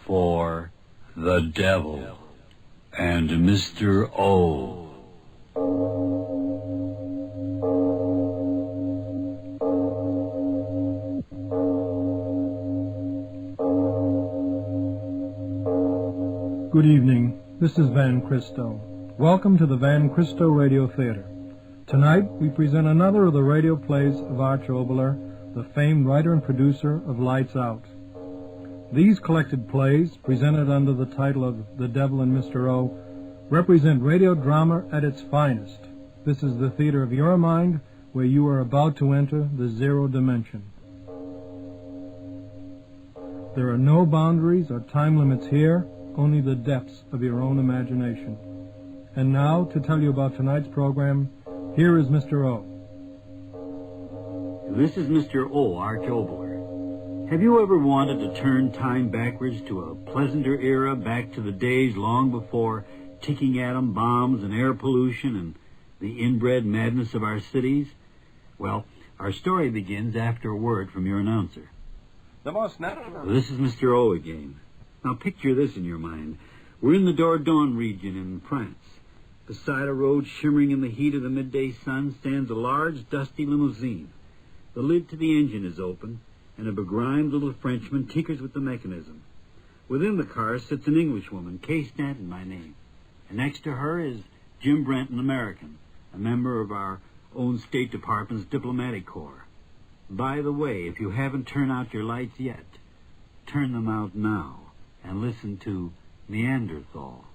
for the devil and Mr. O. Good evening. This is Van Christo. Welcome to the Van Christo Radio Theater. Tonight, we present another of the radio plays of Arch Oboler, the famed writer and producer of Lights Out. These collected plays, presented under the title of The Devil and Mr. O, represent radio drama at its finest. This is the theater of your mind, where you are about to enter the zero dimension. There are no boundaries or time limits here, only the depths of your own imagination. And now, to tell you about tonight's program, here is Mr. O. This is Mr. O, Arch Oboler. Have you ever wanted to turn time backwards to a pleasanter era, back to the days long before ticking atom bombs and air pollution and the inbred madness of our cities? Well, our story begins after a word from your announcer. The most natural... This is Mr. O again. Now picture this in your mind. We're in the Dordogne region in France. Beside a road shimmering in the heat of the midday sun stands a large, dusty limousine. The lid to the engine is open, and a begrimed little Frenchman tinkers with the mechanism. Within the car sits an Englishwoman, Kay Stanton by name. And next to her is Jim Brent, an American, a member of our own State Department's diplomatic corps. By the way, if you haven't turned out your lights yet, turn them out now and listen to Neanderthal.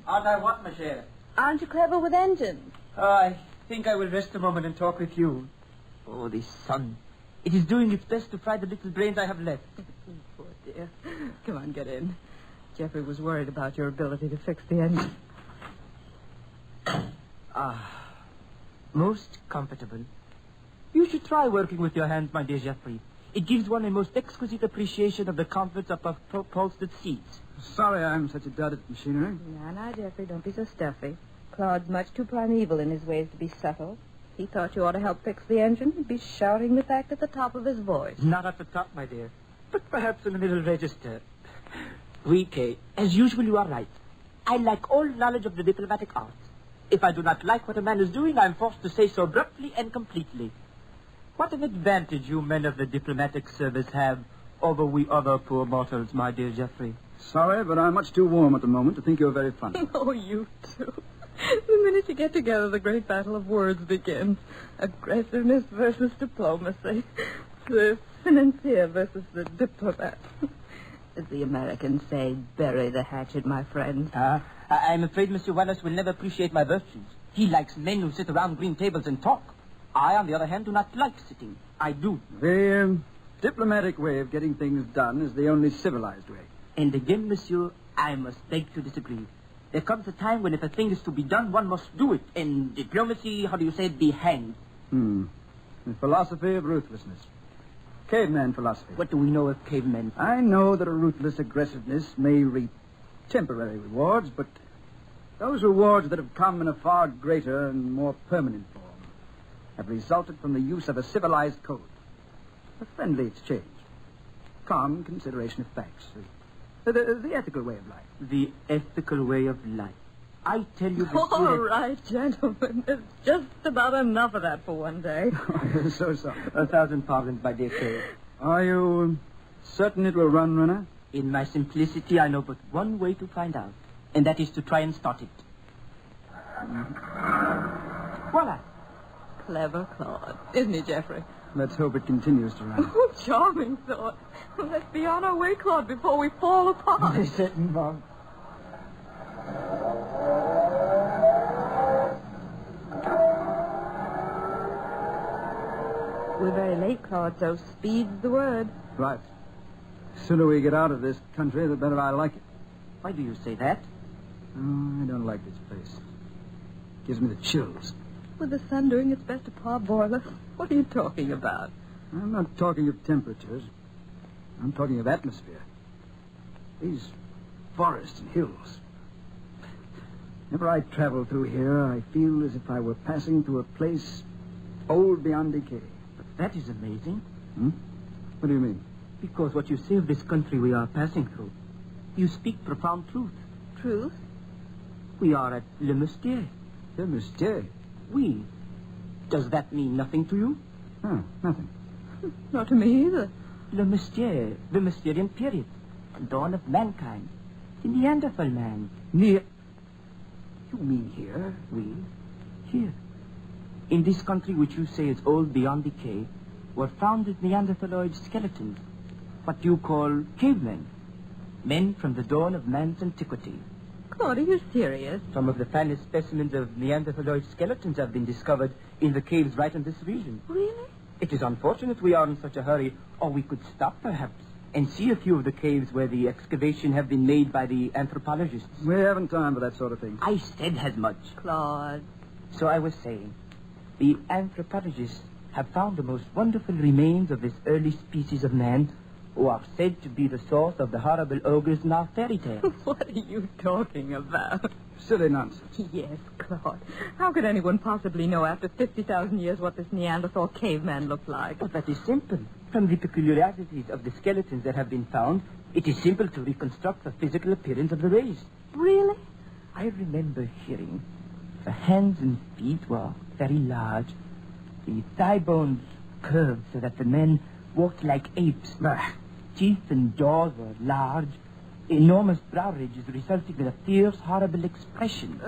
Aren't I what, ma chère? Aren't you clever with engines? I think I will rest a moment and talk with you. Oh, the sun. It is doing its best to fry the little brains I have left. Poor dear. Come on, get in. Jeffrey was worried about your ability to fix the engine. Most comfortable. You should try working with your hands, my dear Jeffrey. It gives one a most exquisite appreciation of the comforts of upholstered seats. Sorry I'm such a dud at machinery. Now, Jeffrey, don't be so stuffy. Claude's much too primeval in his ways to be subtle. He thought you ought to help fix the engine. He'd be shouting the fact at the top of his voice. Not at the top, my dear, but perhaps in a middle register. Oui, Kay, as usual you are right. I lack all knowledge of the diplomatic arts. If I do not like what a man is doing, I am forced to say so abruptly and completely. What an advantage you men of the diplomatic service have over we other poor mortals, my dear Jeffrey. Sorry, but I'm much too warm at the moment to think you're very funny. Oh, you two. The minute you get together, the great battle of words begins. Aggressiveness versus diplomacy. The financier versus the diplomat. As the Americans say, bury the hatchet, my friend. I'm afraid Mr. Wyllis will never appreciate my virtues. He likes men who sit around green tables and talk. I, on the other hand, do not like sitting. I do. The diplomatic way of getting things done is the only civilized way. And again, monsieur, I must beg to disagree. There comes a time when if a thing is to be done, one must do it. And diplomacy, how do you say it, be hanged. The philosophy of ruthlessness. Caveman philosophy. What do we know of cavemen? I know that a ruthless aggressiveness may reap temporary rewards, but those rewards that have come in a far greater and more permanent form have resulted from the use of a civilized code. A friendly exchange. Calm consideration of facts. The ethical way of life. The ethical way of life. I tell you... All right, gentlemen. There's just about enough of that for one day. I'm so sorry. 1,000 pardons, my dear Kay. Are you certain it will run, Runner? In my simplicity, I know but one way to find out, and that is to try and start it. Voila. Clever Claude, isn't he, Jeffrey? Let's hope it continues to run. Oh, charming thought. Let's be on our way, Claude, before we fall apart. They certain, Bob. We're very late, Claude, so speed's the word. Right. The sooner we get out of this country, the better I like it. Why do you say that? Oh, I don't like this place. It gives me the chills. With the sun doing its best to parboil us, what are you talking about? I'm not talking of temperatures. I'm talking of atmosphere. These forests and hills. Whenever I travel through here, I feel as if I were passing through a place old beyond decay, but That is amazing. Hmm? What do you mean? Because what you say of this country we are passing through, you speak profound truth. Truth? We are at Le Moustier. Le Moustier? We. Does that mean nothing to you? Oh, nothing. Not to me either. Le Moustier, the Mysterian period, the dawn of mankind, the Neanderthal man. You mean here? We, here, in this country which you say is old beyond decay, were founded Neanderthaloid skeletons, what you call cavemen, men from the dawn of man's antiquity. Claude, are you serious? Some of the finest specimens of Neanderthaloid skeletons have been discovered in the caves right in this region. Really? It is unfortunate we are in such a hurry, or we could stop, perhaps, and see a few of the caves where the excavation have been made by the anthropologists. We haven't time for that sort of thing. I said as much. Claude. So I was saying, the anthropologists have found the most wonderful remains of this early species of man, who are said to be the source of the horrible ogres in our fairy tales. What are you talking about? Silly nonsense. Yes, Claude. How could anyone possibly know after 50,000 years what this Neanderthal caveman looked like? But that is simple. From the peculiarities of the skeletons that have been found, it is simple to reconstruct the physical appearance of the race. Really? I remember hearing the hands and feet were very large, the thigh bones curved so that the men walked like apes. Teeth and jaws were large, enormous brow ridges resulting in a fierce, horrible expression.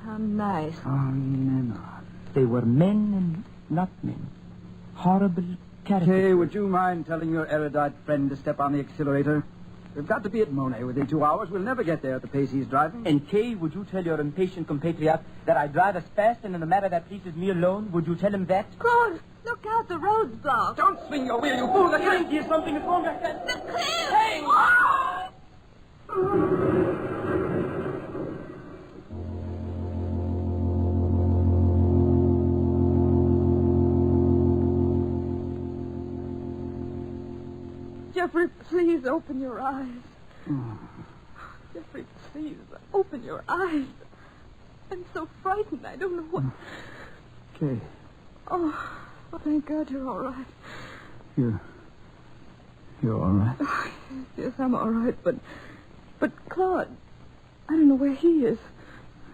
How nice. Oh, Nana. They were men and not men. Horrible characters. Kay, would you mind telling your erudite friend to step on the accelerator? We've got to be at Monet within 2 hours. We'll never get there at the pace he's driving. And Kay, would you tell your impatient compatriot that I drive as fast and in a manner that pleases me alone? Would you tell him that? Claude, look out, the road's blocked. Don't swing your wheel, you fool! Here's something that's wrong. The cliff! Hey! Jeffrey, please open your eyes. Jeffrey, please open your eyes. I'm so frightened. I don't know what... Kay, Oh, thank God you're all right. you're all right? Yes, I'm all right, but Claude, I don't know where he is.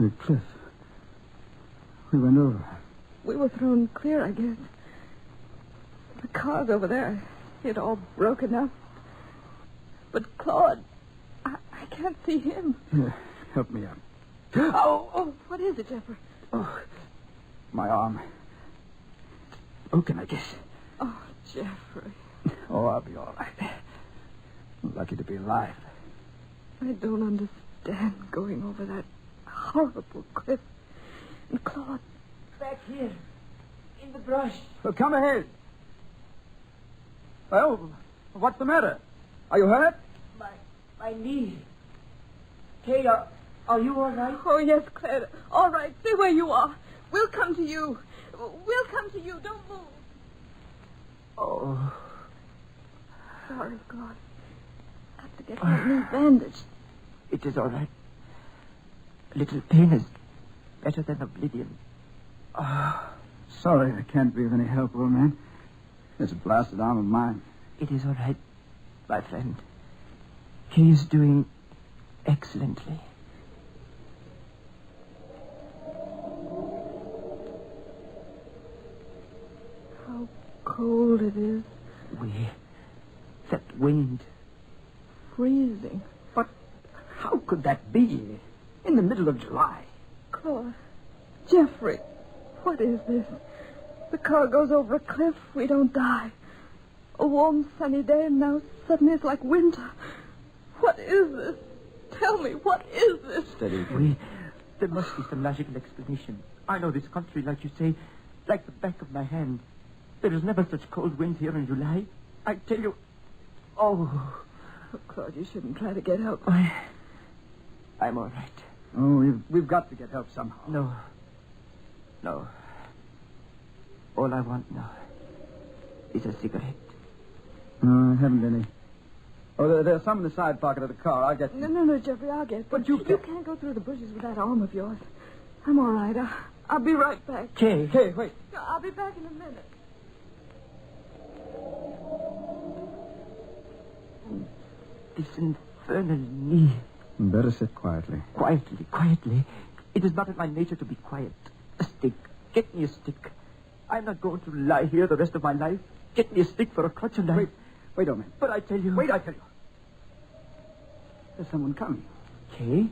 The cliff. We went over. We were thrown clear, I guess. The car's over there. I see it all broken up. But Claude, I can't see him. Here, help me up. Oh, what is it, Jeffrey? Oh, my arm. Broken, I guess. Oh, Jeffrey. Oh, I'll be all right. Lucky to be alive. I don't understand going over that horrible cliff. And Claude... Back here, in the brush. Well, come ahead. Well, what's the matter? Are you hurt? My knee. Kay, are you all right? Oh, yes, Claire. All right, stay where you are. We'll come to you. We'll come to you. Don't move. Oh. Sorry, Claude. Got to get my knee bandaged. It is all right. A little pain is better than oblivion. Sorry I can't be of any help, old man. It's a blasted arm of mine. It is all right, my friend. Kay is doing excellently. How cold it is. That wind. Freezing. But how could that be in the middle of July? Claude. Jeffrey. What is this? The car goes over a cliff. We don't die. A warm, sunny day, and now suddenly it's like winter. What is this? Tell me, what is this? Steady. There must be some logical explanation. I know this country, like you say, like the back of my hand. There is never such cold wind here in July. I tell you... Oh, Claude, you shouldn't try to get help. I'm all right. Oh, we've got to get help somehow. No. All I want now is a cigarette. No, I haven't any. Oh, there's some in the side pocket of the car. I'll get some. No, Jeffrey, I'll get But you can't go through the bushes with that arm of yours. I'm all right. I'll be right back. Kay. Hey, wait. I'll be back in a minute. this infernal knee. Better sit quietly. Quietly. It is not in my nature to be quiet. A stick. Get me a stick. I'm not going to lie here the rest of my life. Get me a stick for a crutch and Wait a minute. But I tell you... Wait, I tell you. There's someone coming. Kay?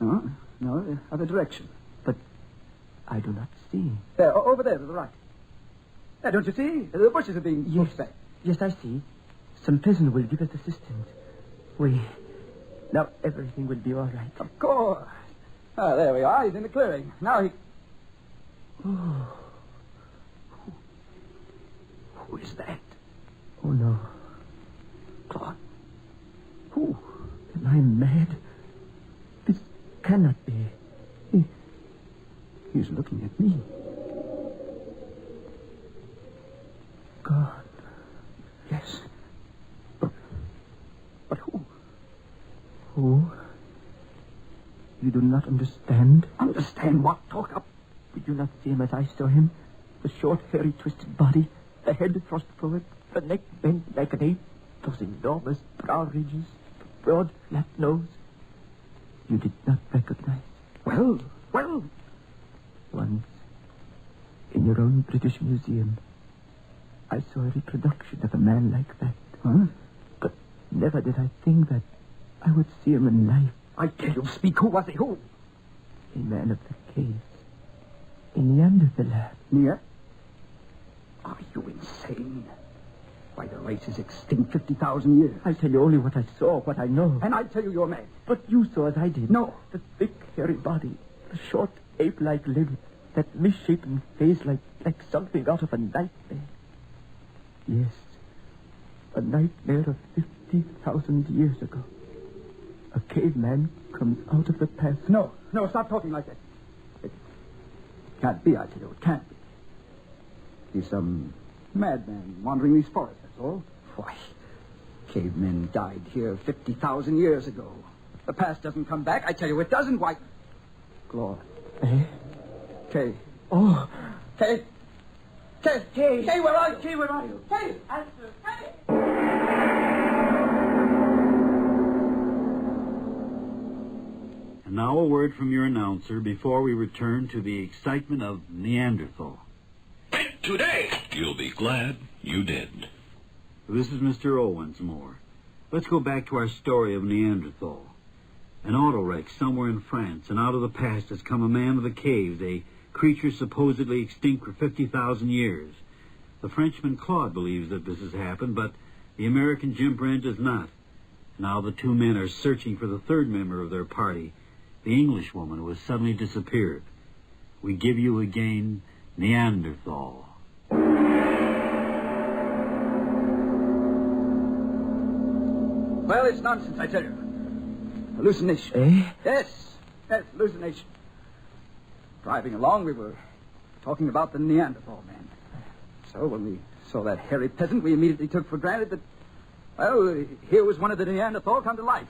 No, the other direction. But I do not see. There, over there to the right. There, don't you see? The bushes are being pushed back. Yes, I see. Some peasant will give us assistance. Now everything will be all right. Of course. Ah, there we are. He's in the clearing. Now he... Oh. Who is that? Oh, no. Claude. Who? Am I mad? This cannot be. He's looking at me. God. Yes. But who? Who? You do not understand? Understand what? Talk up. Did you not see him as I saw him? The short, hairy, twisted body, the head thrust forward, the neck bent like an ape, those enormous brow ridges, the broad, flat nose. You did not recognize. Well. Once, in your own British Museum, I saw a reproduction of a man like that. Huh? But never did I think that I would see him in life. I tell you, speak. Who was he? Who? A man of the caves. A Neanderthal. Near? Are you insane? Why, the race is extinct 50,000 years. I tell you only what I saw, what I know. And I tell you you're mad. But you saw as I did. No. The thick, hairy body, the short, ape-like limbs, that misshapen face like something out of a nightmare. Yes, a nightmare of 50,000 years ago. A caveman comes out of the past. No, stop talking like that. It can't be, I tell you, it can't be. He's some madman wandering these forests, that's all. Why, cavemen died here 50,000 years ago. The past doesn't come back, I tell you it doesn't. Why? Claude. Eh? Kay. Oh. Kay, where are you? Kay, where are you? Kay! Answer. Kay! And now a word from your announcer before we return to the excitement of Neanderthal. Today, you'll be glad you did. This is Mr. O once more. Let's go back to our story of Neanderthal. An auto wreck somewhere in France, and out of the past has come a man of the caves, a creature supposedly extinct for 50,000 years. The Frenchman Claude believes that this has happened, but the American Jim Brent does not. Now the two men are searching for the third member of their party, the Englishwoman who has suddenly disappeared. We give you again Neanderthal. Well, it's nonsense, I tell you. Hallucination. Eh? Yes, hallucination. Driving along, we were talking about the Neanderthal man. So when we saw that hairy peasant, we immediately took for granted that, well, here was one of the Neanderthal come to life.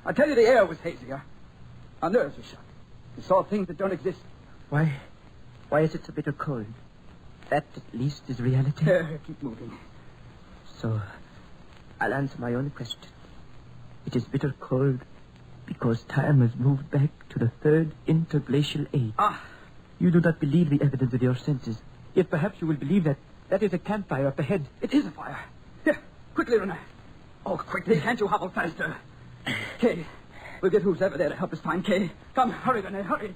I tell you, the air was hazy. Our nerves were shot. We saw things that don't exist. Why is it so bitter cold? That, at least, is reality. Keep moving. So, I'll answer my own question. It is bitter cold because time has moved back to the third interglacial age. You do not believe the evidence of your senses. Yet perhaps you will believe that that is a campfire up ahead. It is a fire. Here, quickly, Renee. Oh, quickly, can't you hobble faster? Kay, we'll get who's ever there to help us find Kay. Come, hurry, Renee, hurry.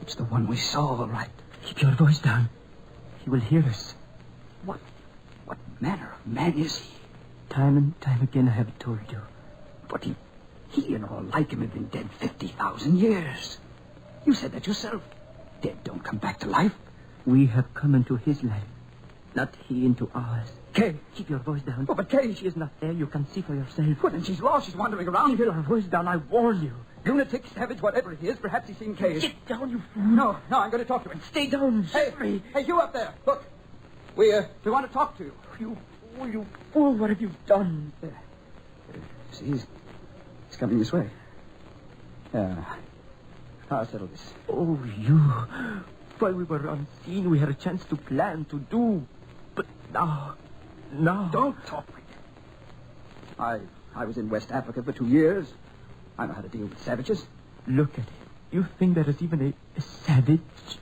It's the one we saw, all right. Keep your voice down. He will hear us. What manner of man is he? Time and time again I have told you. But he and all like him have been dead 50,000 years. You said that yourself. Dead don't come back to life. We have come into his life, not he into ours. Kay. Keep your voice down. Oh, but Kay, She is not there. You can see for yourself. Well, then she's lost. She's wandering around. Keep your voice down. I warn you. Lunatic, savage, whatever he is, perhaps he's seen Kay. Get down, you fool. No, I'm going to talk to him. Stay down. Hey, you up there. Look. We want to talk to you. You fool. What have you done? See, he's coming this way. I'll settle this. Oh, you. While we were unseen, we had a chance to plan, to do. But now... Don't talk like that. I was in West Africa for 2 years. I know how to deal with savages. Look at him. You think there is even a savage?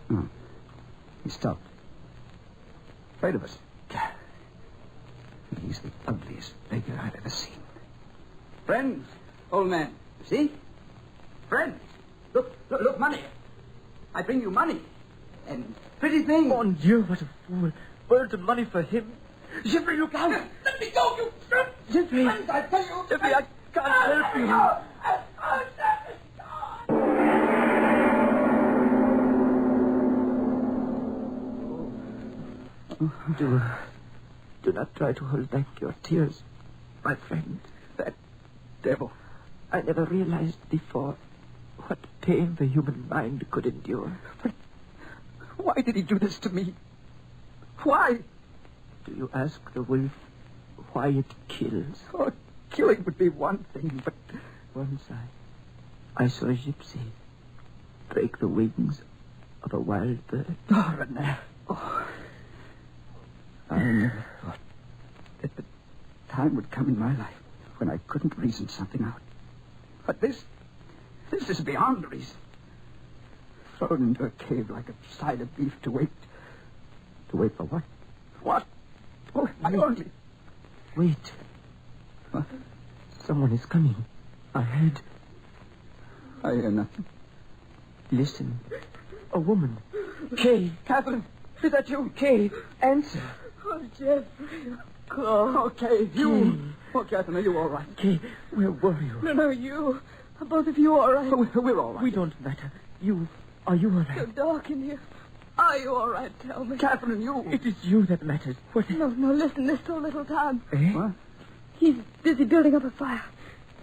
No. He stopped. Afraid of us. He's the ugliest beggar I've ever seen. Friends, old man. See? Friends. Look, money. I bring you money. And pretty things. Mon Dieu, what a fool. Birds of money for him. Jeffrey, look out. Let me go, you... Jeffrey. Friends, I tell you. Jeffrey, I can't help you. Do not try to hold back your tears, my friend. That devil. I never realized before what pain the human mind could endure. But why did he do this to me? Why? Do you ask the wolf why it kills? Oh, killing would be one thing, but... Once I saw a gypsy break the wings of a wild bird. Oh, René. Oh. I never thought that the time would come in my life when I couldn't reason something out. But this is beyond reason. Thrown into a cave like a side of beef to wait. To wait for what? What? Oh, I only... Wait. What? Someone is coming. Ahead. I hear nothing. Listen. A woman. Kay. Catherine, is that you? Kay, answer. Oh, Jeffrey. Claude. Oh, Kay, you. Oh, Catherine, are you all right? Kay, where were you? No, you. Are both of you all right? Oh, we're all right. We don't matter. Are you all So right? dark in here. Are you all right? Tell me. Catherine, you. It is you that matters. What? No, listen. There's so little time. Eh? What? He's busy building up a fire.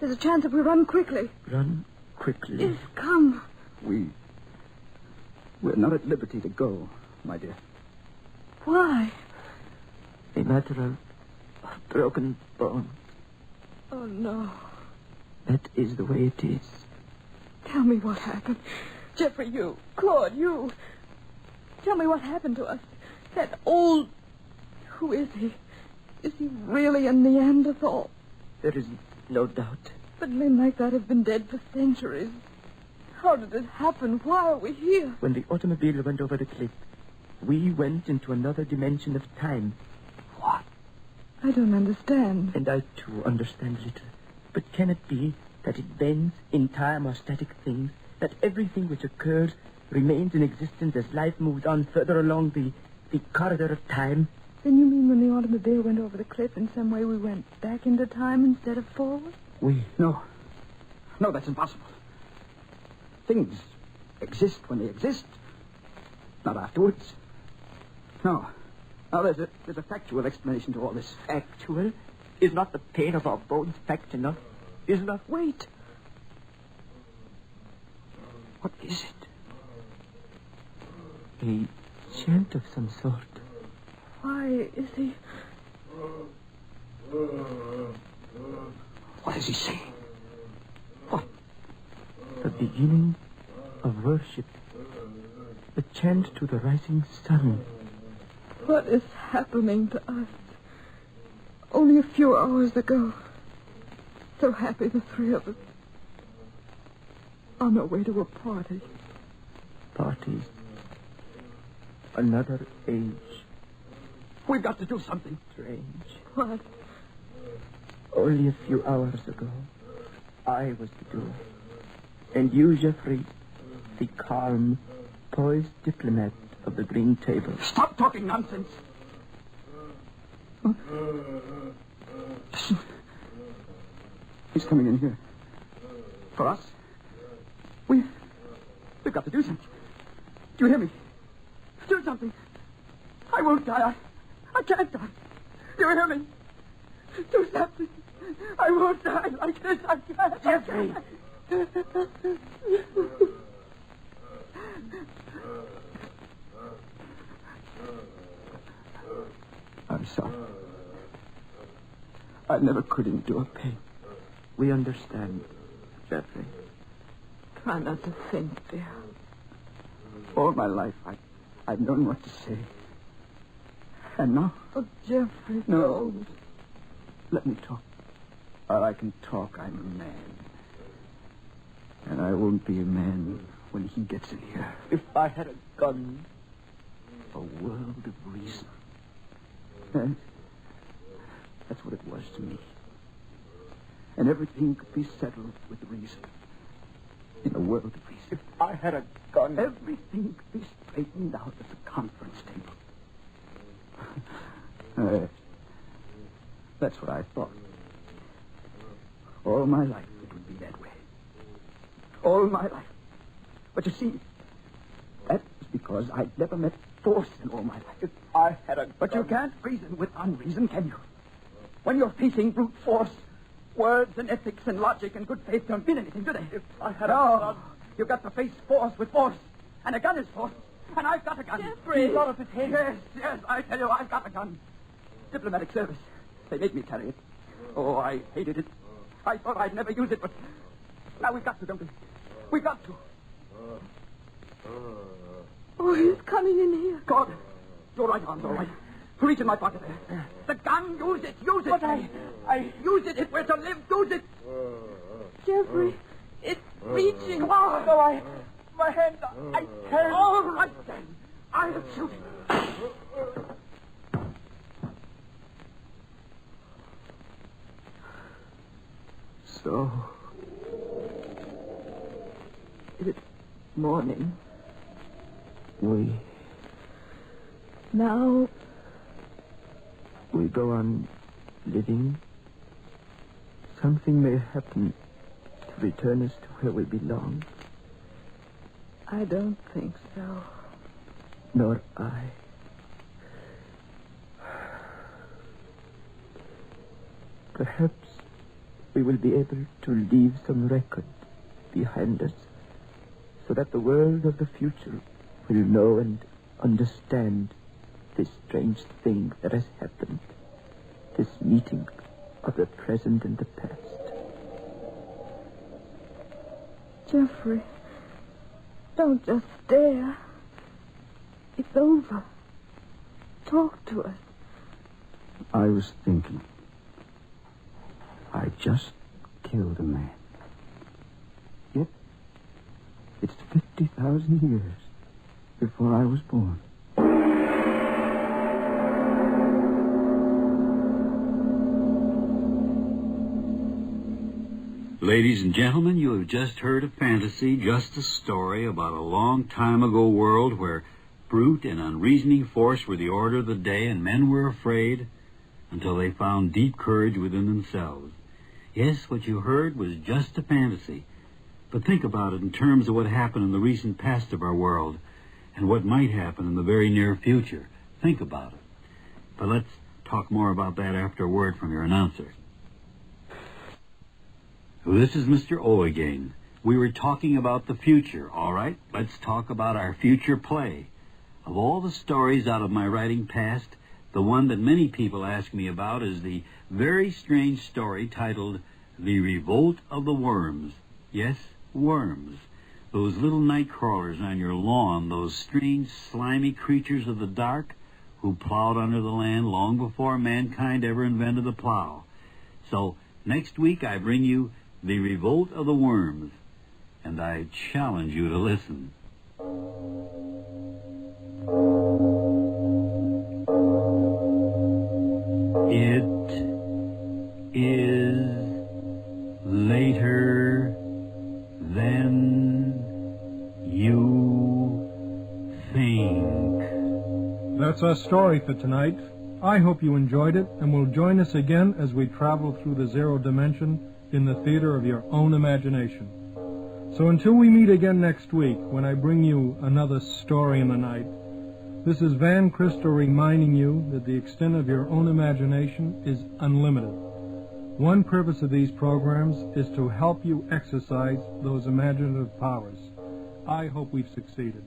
There's a chance if we run quickly. Run quickly. Yes, come. We're not at liberty to go, my dear. Why? A matter of broken bone. Oh, no. That is the way it is. Tell me what happened. Jeffrey, you. Claude, you. Tell me what happened to us. That old... Who is he? Is he really a Neanderthal? There is no doubt. But men like that have been dead for centuries. How did it happen? Why are we here? When the automobile went over the cliff, we went into another dimension of time. What? I don't understand. And I, too, understand little. But can it be that it bends in time or static things, that everything which occurs remains in existence as life moves on further along the corridor of time? Then you mean when the automobile went over the cliff, in some way we went back into time instead of forward? No, that's impossible. Things exist when they exist, not afterwards. No, there's a factual explanation to all this. Factual? Is not the pain of our bones fact enough? Is not... Wait. What is it? A chant of some sort. Why is he... What is he saying? What? The beginning of worship. A chant to the rising sun. What is happening to us? Only a few hours ago. So happy, the three of us. On our way to a party. Parties. Another age. We've got to do something. Strange. What? Only a few hours ago, I was the doer. And you, Jeffrey, the calm, poised diplomat of the green table. Stop talking nonsense. Huh? Listen. He's coming in here. For us? We've got to do something. Do you hear me? Do something. I won't die. I can't die. Do you hear me? Do something. I won't die like this. I can't. Jeffrey! I'm sorry. I never could endure pain. We understand, Jeffrey. Try not to think, dear. All my life, I've known what to say. And now? Oh, Jeffrey. No. Let me talk. While I can talk, I'm a man. And I won't be a man when he gets in here. If I had a gun. A world of reason. Yes. That's what it was to me. And everything could be settled with reason. In a world of reason. If I had a gun. Everything could be straightened out at the conference table. That's what I thought. All my life it would be that way. All my life. But you see, that was because I'd never met force in all my life. If I had a gun. But you can't reason with unreason, can you? When you're facing brute force, words and ethics and logic and good faith don't mean anything, do they? If I had a gun. You've got to face force with force. And a gun is force. And I've got a gun. Jeffrey! Lot of it here. Yes, I tell you, I've got a gun. Diplomatic service. They made me carry it. Oh, I hated it. I thought I'd never use it, but now we've got to, don't we? We've got to. Oh, he's coming in here. God, your right arm's all right. Reach in my pocket there. The gun, use it, use it. But I use it if we're to live, use it. Jeffrey, it's reaching. Come on. No, my hand, I can't. All right, then. I'll shoot. So, it's morning. Now, We go on living. Something may happen to return us to where we belong. I don't think so. Nor I. Perhaps we will be able to leave some record behind us so that the world of the future will know and understand this strange thing that has happened, this meeting of the present and the past. Jeffrey, don't just stare. It's over. Talk to us. I was thinking. I just killed a man. Yet, it's 50,000 years before I was born. Ladies and gentlemen, you have just heard a fantasy, just a story about a long time ago world where brute and unreasoning force were the order of the day and men were afraid until they found deep courage within themselves. Yes, what you heard was just a fantasy, but think about it in terms of what happened in the recent past of our world and what might happen in the very near future. Think about it. But let's talk more about that after a word from your announcer. This is Mr. O again. We were talking about the future, all right? Let's talk about our future play. Of all the stories out of my writing past, the one that many people ask me about is the very strange story titled The Revolt of the Worms. Yes, worms. Those little night crawlers on your lawn, those strange, slimy creatures of the dark who plowed under the land long before mankind ever invented the plow. So, next week I bring you The Revolt of the Worms, and I challenge you to listen. It is later than you think. That's our story for tonight. I hope you enjoyed it and will join us again as we travel through the zero dimension in the theater of your own imagination. So until we meet again next week, when I bring you another story in the night, this is Van Christo reminding you that the extent of your own imagination is unlimited. One purpose of these programs is to help you exercise those imaginative powers. I hope we've succeeded.